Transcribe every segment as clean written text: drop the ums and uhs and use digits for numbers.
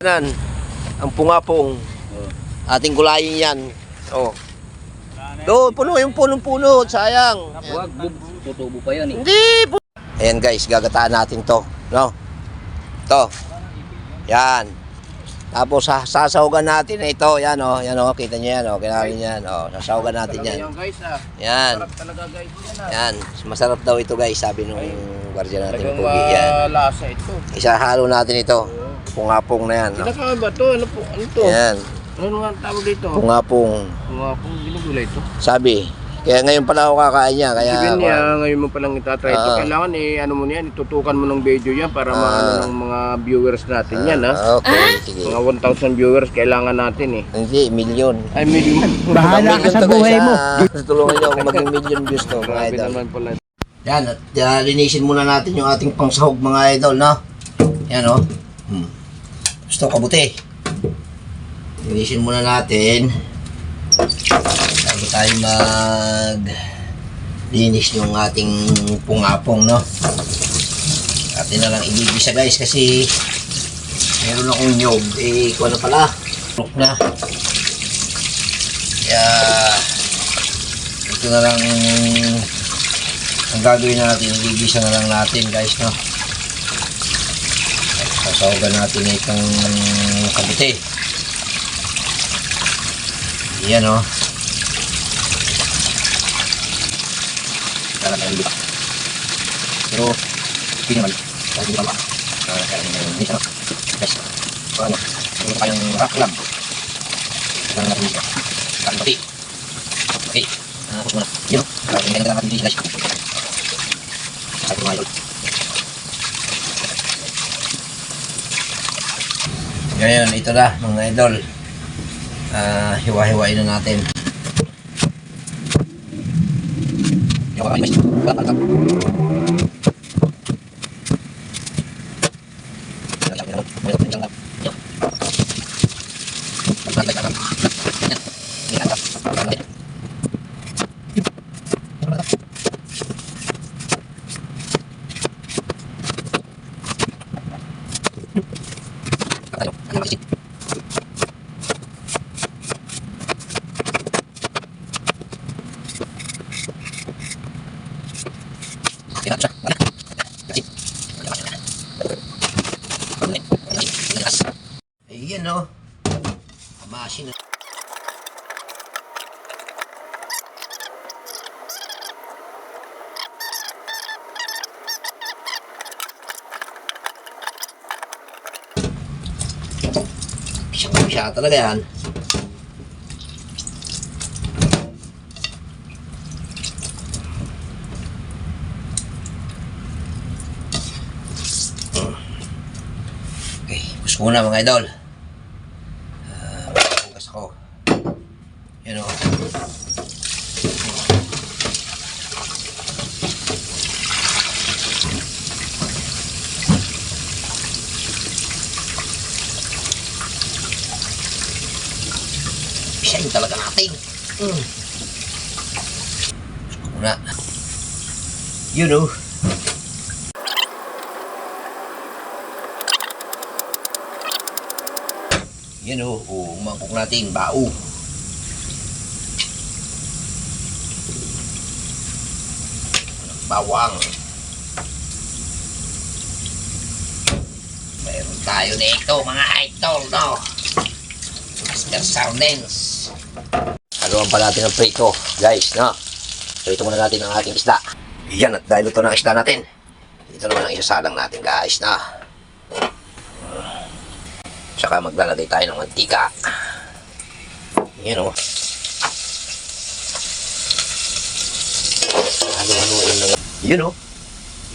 Yan, ang pungapong ating gulayin yan. Oh. Do, puno yung punong-puno, sayang. Huwag, tutubo pa yan eh. Hindi. Ayan guys, gagataan natin to, no? To. Yan. Tapos sasahugan natin ito, yan oh, kita niyo yan oh, kinakain yan oh, sasahugan natin yan. Yan. Sarap talaga guys. Yan, masarap daw ito guys, sabi nung guardian natin, pugi yan. Lasa ito. Isahalo natin ito. Pungapong na yan. No? Kinakain ba ito? Ano po? Ano ito? Yan. Ano nga tawag dito? Pungapong. Pungapong binugulay ito. Sabi. Kaya ngayon pala ako kakain niya. Kaya, Sabihin niya, ngayon mo palang itatry ito. Kailangan ano mo yan, itutukan mo ng video yan para maano ng mga viewers natin yan ha. Okay, sige. Mga 1,000 viewers kailangan natin eh. Hindi, million. Ay, million. Bahala ka sa buhay mo. Tulungan niyo ako maging million views to, mga Grabe idol. naman pala. Yan, at linisin muna natin yung ating pangsahog mga idol, no? Yan o. Gusto kabuti. Linisin muna natin. Bago tayo linis yung ating pungapong, no? Atin na lang ibibisa guys kasi meron akong nyog. Kung ano pala, look na. Kaya ito na lang ang gagawin natin, ibibisa na lang natin guys, no? Sasawagan natin itong kabuti. Yan o. Talagang hindi pa. Pero, hindi naman. Hindi pa ba? Kaya hindi naman. Guys, so ano, ito tayong rock club. Kailangan natin dito. Kailangan pati. Okay, tapos muna. Yun o. Kailangan natin dito guys. Sabi mga yun. Ngayon, ito na mga idol. Hiwa-hiwain na natin. Ayan o. Amasin na. Siya talaga yan. Okay, gusto ko na mga idol. Bukas ako. Yan o. Pisahin talaga natin. Gusto ko na. You know. Yan o, umangkok natin, bao. Bawang. Meron tayo nito mga idol, no? Mr. Soundens. Haluan pa natin ang prito, guys, no? Prito muna natin ang ating isda. Yan, at dahil ito na ang isda natin, ito naman ang isasalang natin, guys, no? Tsaka maglalagay tayo ng mantika. Yan o. Halo-haloin lang. Yun o.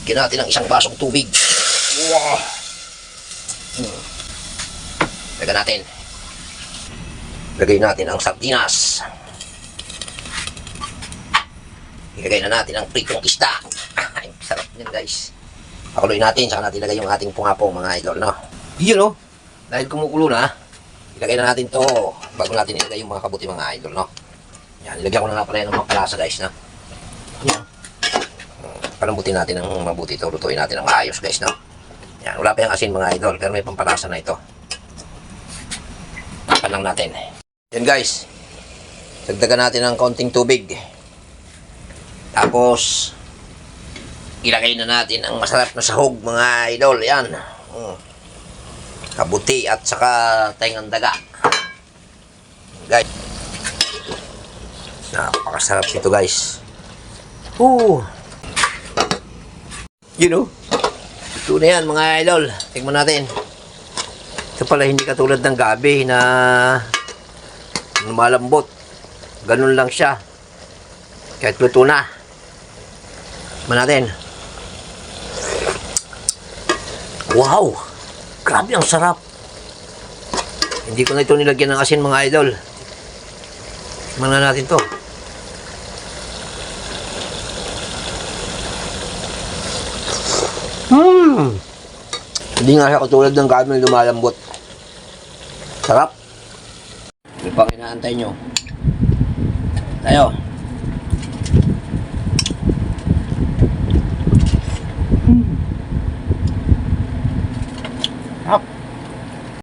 Bigyan natin ng isang basong tubig. Wow. Lagyan natin. Lagay natin ang sardinas. Ilagay na natin ang pritong isda. Ay, sarap din guys. Pakuloy natin, saka natin ilagay yung ating pungapong mga idol, no? Yun o. Dahil kumukulo na, ilagay na natin to bago natin ilagay yung mga kabuti mga idol, no? Yan, ilagyan ko na nga pala yan ng mga palasa guys, no? Yan. Palambutin natin ng mabuti ito, lutuin natin ng maayos guys, no? Yan, wala pa yung asin mga idol, pero may pampalasa na ito. Takpan lang natin. Yan guys. Dagdagan natin ng konting tubig. Tapos, ilagay na natin ang masarap na sahog mga idol. Yan. Kabuti at saka tengang daga. Guys. Napakasarap nito guys. You know. Ito na yan mga idol. Tingnan natin. Ito pala hindi katulad ng gabi na malambot. Ganun lang siya. Kahit luto na. Tingnan natin. Wow! Grabe ang sarap. Hindi ko na ito nilagyan ng asin mga idol. Tingnan na natin to. Hindi nga siya katulad ng gabi na lumalambot. Sarap. Ano pang inaantay nyo? Tayo.